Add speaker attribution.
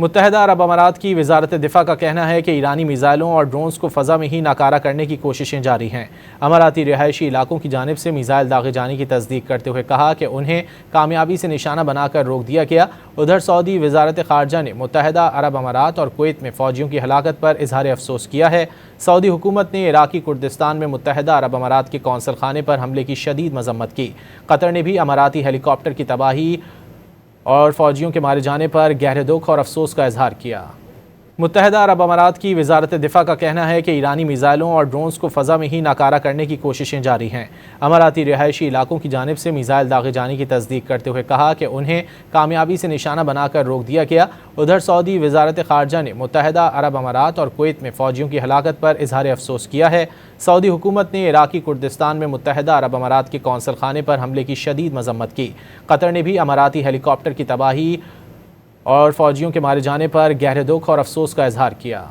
Speaker 1: متحدہ عرب امارات کی وزارت دفاع کا کہنا ہے کہ ایرانی میزائلوں اور ڈرونز کو فضا میں ہی ناکارہ کرنے کی کوششیں جاری ہیں۔ اماراتی رہائشی علاقوں کی جانب سے میزائل داغے جانے کی تصدیق کرتے ہوئے کہا کہ انہیں کامیابی سے نشانہ بنا کر روک دیا گیا۔ ادھر سعودی وزارت خارجہ نے متحدہ عرب امارات اور کویت میں فوجیوں کی ہلاکت پر اظہار افسوس کیا ہے۔ سعودی حکومت نے عراقی کردستان میں متحدہ عرب امارات کے قونصل خانے پر حملے کی شدید مذمت کی۔ قطر نے بھی اماراتی ہیلی کاپٹر کی تباہی اور فوجیوں کے مارے جانے پر گہرے دکھ اور افسوس کا اظہار کیا۔ متحدہ عرب امارات کی وزارت دفاع کا کہنا ہے کہ ایرانی میزائلوں اور ڈرونز کو فضا میں ہی ناکارہ کرنے کی کوششیں جاری ہیں۔ اماراتی رہائشی علاقوں کی جانب سے میزائل داغے جانے کی تصدیق کرتے ہوئے کہا کہ انہیں کامیابی سے نشانہ بنا کر روک دیا گیا۔ ادھر سعودی وزارت خارجہ نے متحدہ عرب امارات اور کویت میں فوجیوں کی ہلاکت پر اظہار افسوس کیا ہے۔ سعودی حکومت نے عراقی کردستان میں متحدہ عرب امارات کے قونصل خانے پر حملے کی شدید مذمت کی۔ قطر نے بھی اماراتی ہیلی کاپٹر کی تباہی اور فوجیوں کے مارے جانے پر گہرے دکھ اور افسوس کا اظہار کیا۔